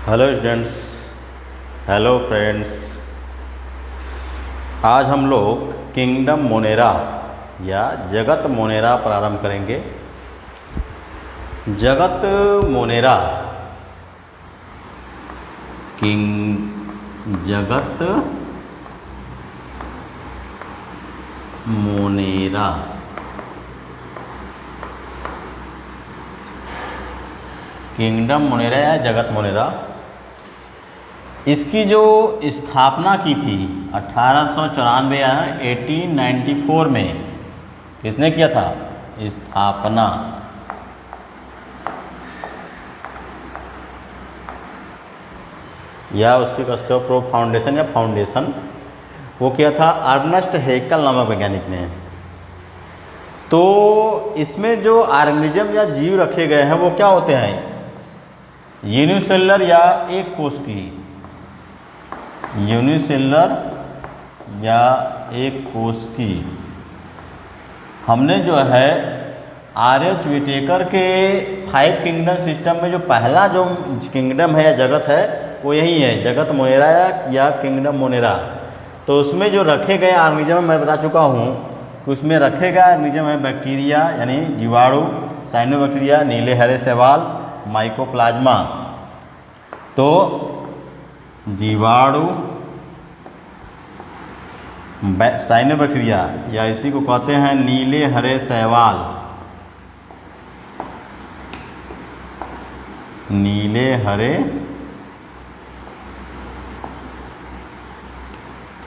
Hello students, hello friends. आज हम लोग किंगडम मोनेरा या जगत मोनेरा प्रारंभ करेंगे। जगत मोनेरा जगत मोनेरा किंगडम मोनेरा या जगत मोनेरा, इसकी जो स्थापना की थी 1894 या 1894 में, किसने किया था स्थापना? या उसके कस्टो प्रो फाउंडेशन या फाउंडेशन, वो किया था अर्नेस्ट हैकेल नामक वैज्ञानिक ने। तो इसमें जो ऑर्गेनिज्म या जीव रखे गए हैं वो क्या होते हैं? यूनिसेलुलर या एक कोशिकीय, यूनिसेलुलर या एक कोशिकीय। हमने जो है आर.एच. व्हिटेकर के 5 किंगडम सिस्टम में जो पहला जो किंगडम है या जगत है वो यही है, जगत मोनेरा या किंगडम मोनेरा। तो उसमें जो रखे गए ऑर्गेनिज्म मैं बता चुका हूँ कि उसमें रखे गए ऑर्गेनिज्म है बैक्टीरिया यानी जीवाणु, साइनोबैक्टीरिया, नीले हरे शैवाल, माइकोप्लाज्मा। तो जीवाणु, साइनोबैक्टीरिया या इसी को कहते हैं नीले हरे शैवाल, नीले हरे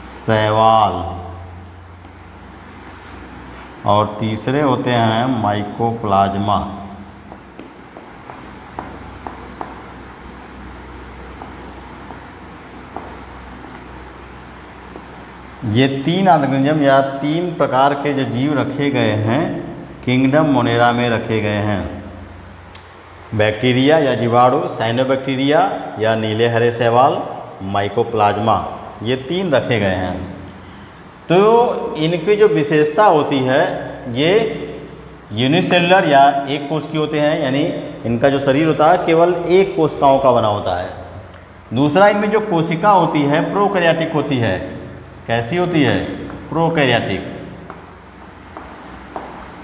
शैवाल, और तीसरे होते हैं माइकोप्लाज्मा। ये 3 ऑर्गेनिज्म या 3 प्रकार के जो जीव रखे गए हैं किंगडम मोनेरा में रखे गए हैं। बैक्टीरिया या जीवाणु, साइनोबैक्टीरिया या नीले हरे शैवाल, माइकोप्लाज्मा, ये 3 रखे गए हैं। तो इनकी जो विशेषता होती है, ये यूनिसेलुलर या एक कोशिकीय होते हैं, यानी इनका जो शरीर होता है केवल एक कोशिकाओं का बना होता है। दूसरा, इनमें जो कोशिका होती है प्रोकैरियोटिक होती है। कैसी होती है? प्रोकैरियोटिक,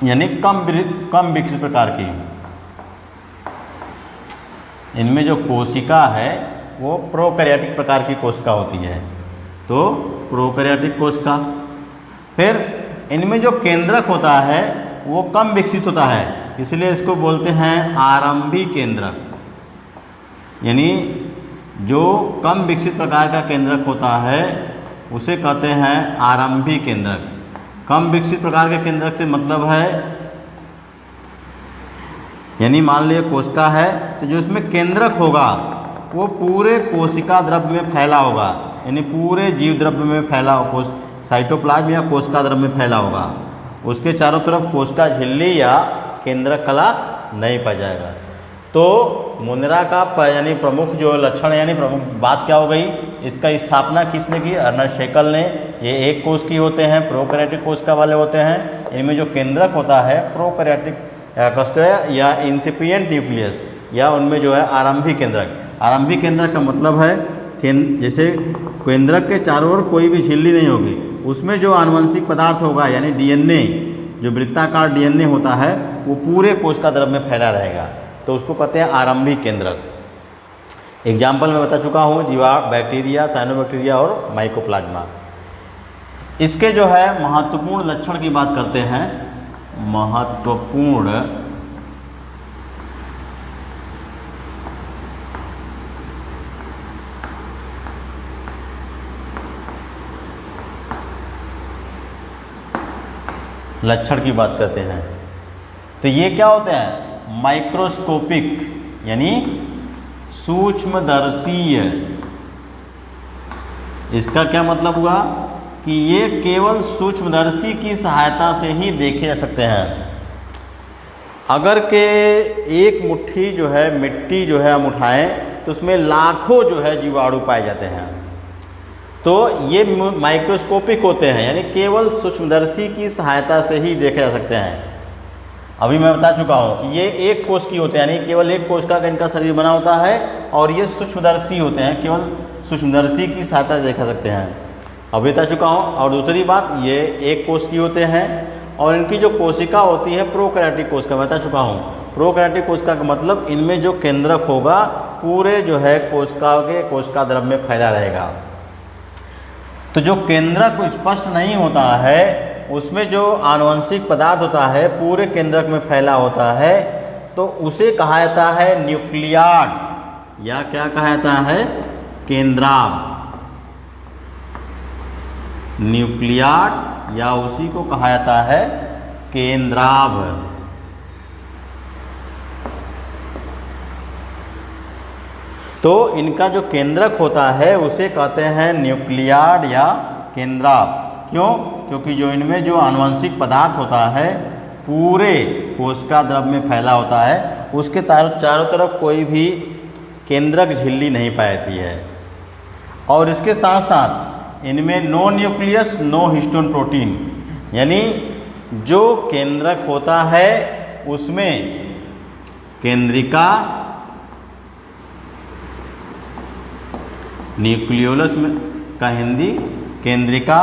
यानी कम विकसित प्रकार की। इनमें जो कोशिका है वो प्रोकैरियोटिक प्रकार की कोशिका होती है, तो प्रोकैरियोटिक कोशिका। फिर इनमें जो केंद्रक होता है वो कम विकसित होता है, इसलिए इसको बोलते हैं आरंभिक केंद्रक। यानी जो कम विकसित प्रकार का केंद्रक होता है उसे कहते हैं आरंभिक केंद्रक। कम विकसित प्रकार के केंद्रक से मतलब है, यानी मान लीजिए कोशिका है तो जो इसमें केंद्रक होगा वो पूरे कोशिका द्रव्य में फैला होगा, यानी पूरे जीव द्रव्य में फैला हो, साइटोप्लाज्म या कोशिका द्रव्य में फैला होगा। उसके चारों तरफ कोशिका झिल्ली या केंद्रक कला नहीं पाया जाएगा। तो मोनेरा का यानी प्रमुख जो लक्षण यानी प्रमुख बात क्या हो गई? इसका स्थापना किसने की? अर्नेस्ट हैकेल ने। ये एक कोशिकीय होते हैं, प्रोकैरियोटिक कोशिका वाले होते हैं। इनमें जो केंद्रक होता है प्रोकैरियोटिक कस्टोया या इंसिपिएंट न्यूक्लियस, या उनमें जो है आरंभिक केंद्रक। आरंभिक केंद्रक का मतलब है जैसे केंद्रक के चारों ओर कोई भी झिल्ली नहीं होगी, उसमें जो आनुवंशिक पदार्थ होगा यानी डीएनए, जो वृत्ताकार डीएनए होता है वो पूरे कोशिका द्रव्य में फैला रहेगा, तो उसको कहते हैं आरंभिक केंद्रक। एग्जाम्पल मैं बता चुका हूँ, बैक्टीरिया, साइनोबैक्टीरिया और माइकोप्लाज्मा। इसके जो है महत्वपूर्ण लक्षण की बात करते हैं। महत्वपूर्ण लक्षण की बात करते हैं तो ये क्या होते हैं? माइक्रोस्कोपिक यानी सूक्ष्मदर्शीय। इसका क्या मतलब हुआ कि ये केवल सूक्ष्मदर्शी की सहायता से ही देखे जा सकते हैं। अगर के एक मुट्ठी जो है मिट्टी जो है हम उठाएं तो उसमें लाखों जो है जीवाणु पाए जाते हैं, तो ये माइक्रोस्कोपिक होते हैं, यानी केवल सूक्ष्मदर्शी की सहायता से ही देखे जा सकते हैं। अभी मैं बता चुका हूँ कि ये एक कोश की होते हैं, यानी केवल एक कोशिका का इनका शरीर बना होता है, और ये सूक्ष्मदर्शी होते हैं, केवल सूक्ष्मदर्शी की सहायता से देखा सकते हैं। अभी बता चुका हूँ। और दूसरी बात, ये एक कोश की होते हैं, और इनकी जो कोशिका होती है प्रोकैरियोटिक कोशिका, बता चुका हूँ। प्रोकैरियोटिक कोशिका का मतलब इनमें जो केंद्रक होगा पूरे जो है कोशिका द्रव्य में फैला रहेगा। तो जो केंद्रक स्पष्ट नहीं होता है उसमें जो आनुवंशिक पदार्थ होता है पूरे केंद्रक में फैला होता है, तो उसे कहा जाता है न्यूक्लियाड, या क्या कहा जाता है, केंद्राभ। न्यूक्लियाड या उसी को कहा जाता है केंद्राभ। तो इनका जो केंद्रक होता है उसे कहते हैं न्यूक्लियाड या केंद्राभ। क्यों? क्योंकि जो इनमें जो आनुवंशिक पदार्थ होता है पूरे कोशिका द्रव्य में फैला होता है, उसके चारों तरफ कोई भी केंद्रक झिल्ली नहीं पाई जाती है। और इसके साथ साथ इनमें no nucleus no histone protein, यानी जो केंद्रक होता है उसमें केंद्रिका, न्यूक्लियोलस में का हिंदी केंद्रिका,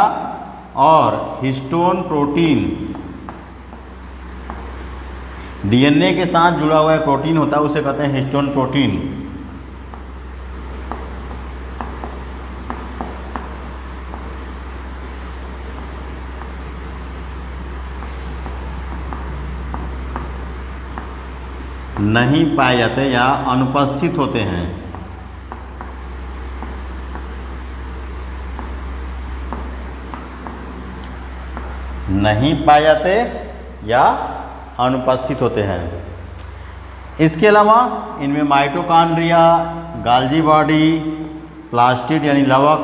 और हिस्टोन प्रोटीन, डीएनए के साथ जुड़ा हुआ एक प्रोटीन होता है उसे कहते हैं हिस्टोन प्रोटीन। नहीं पाए जाते या अनुपस्थित होते हैं। नहीं पाए जाते या अनुपस्थित होते हैं। इसके अलावा इनमें माइटोकॉन्ड्रिया, गाल्जी बॉडी, प्लास्टिड यानी लवक,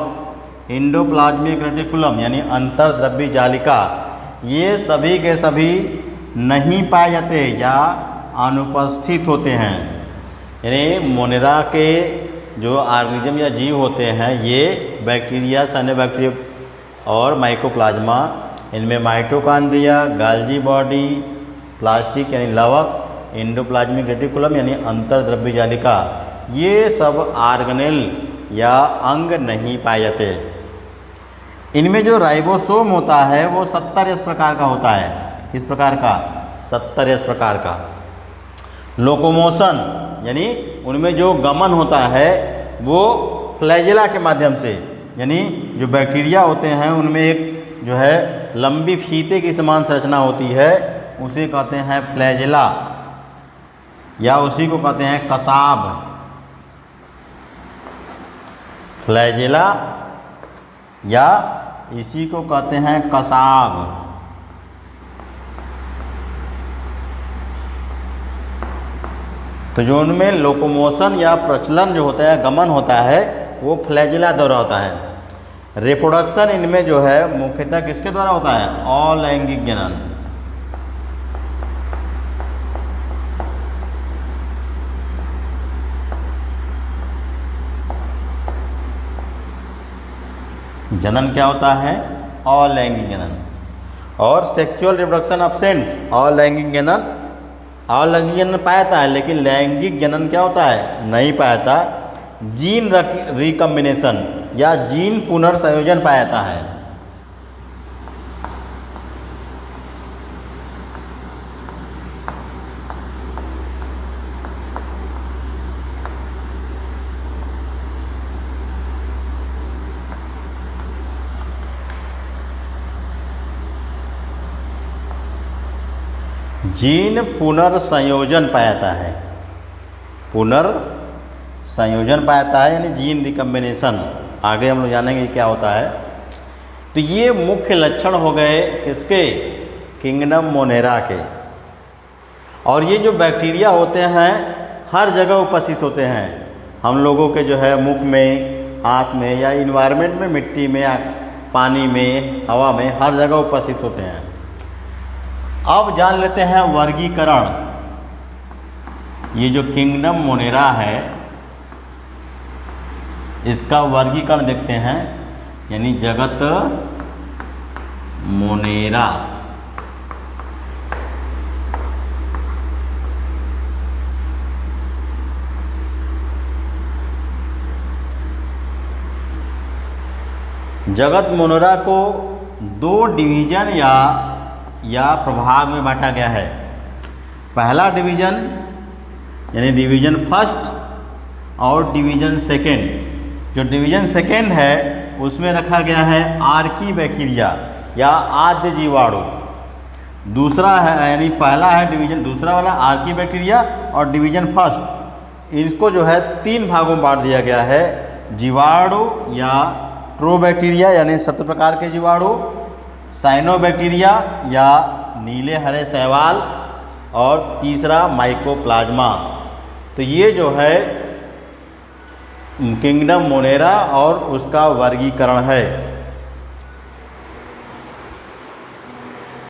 एंडोप्लाज्मिक रेटिकुलम यानी अंतर्द्रव्य जालिका, ये सभी के सभी नहीं पाए जाते या अनुपस्थित होते हैं। यानी मोनेरा के जो ऑर्गेनिज्म या जीव होते हैं ये बैक्टीरिया, साइनोबैक्टीरिया और माइकोप्लाज्मा, इनमें माइटोकॉन्ड्रिया, गाल्जी बॉडी, प्लास्टिक यानी लवक, एंडोप्लाज्मिक रेटिकुलम यानी अंतर्द्रव्य जालिका, ये सब ऑर्गेनेल या अंग नहीं पाए जाते। इनमें जो राइबोसोम होता है वो 70S प्रकार का होता है। किस प्रकार का? 70S प्रकार का। लोकोमोशन यानी उनमें जो गमन होता है वो फ्लैजेला के माध्यम से, यानी जो बैक्टीरिया होते हैं उनमें एक जो है लंबी फीते की समान संरचना होती है, उसे कहते हैं फ्लैजेला, या उसी को कहते हैं कसाब। फ्लैजेला या इसी को कहते हैं कसाब। तो जो उनमें लोकोमोशन या प्रचलन जो होता है, गमन होता है, वो फ्लैजेला द्वारा होता है। रिप्रोडक्शन इनमें जो है मुख्यतः किसके द्वारा होता है? अलैंगिक जनन। जनन क्या होता है? अलैंगिक जनन। और सेक्सुअल रिप्रोडक्शन एब्सेंट। अलैंगिक जनन, अलैंगिक जनन पाया जाता है लेकिन लैंगिक जनन क्या होता है? नहीं पाया जाता। जीन रिकम्बिनेशन या जीन पुनर्संयोजन पाया जाता है। जीन पुनर्संयोजन पाया जाता है। पुनर्संयोजन पाया जाता है यानी जीन रिकम्बिनेशन। आगे हम लोग जानेंगे क्या होता है। तो ये मुख्य लक्षण हो गए किसके? किंगडम मोनेरा के। और ये जो बैक्टीरिया होते हैं हर जगह उपस्थित होते हैं। हम लोगों के जो है मुख में, हाथ में, या इन्वायरमेंट में, मिट्टी में, या पानी में, हवा में, हर जगह उपस्थित होते हैं। अब जान लेते हैं वर्गीकरण। ये जो किंगडम मोनेरा है इसका वर्गीकरण देखते हैं, यानी जगत मोनेरा। जगत मोनोरा को दो डिवीज़न या प्रभाग में बांटा गया है। पहला डिवीज़न यानी डिवीज़न फर्स्ट और डिवीज़न सेकेंड। जो डिवीज़न सेकेंड है उसमें रखा गया है आर्की बैक्टीरिया या आद्य जीवाणु। दूसरा है यानी पहला है डिवीज़न, दूसरा वाला आर्की बैक्टीरिया और डिवीज़न फर्स्ट, इनको जो है 3 भागों में बांट दिया गया है। जीवाणु या ट्रोबैक्टीरिया यानी शत्रु प्रकार के जीवाणु, साइनोबैक्टीरिया या नीले हरे शैवाल और तीसरा माइकोप्लाज्मा। तो ये जो है किंगडम मोनेरा और उसका वर्गीकरण है।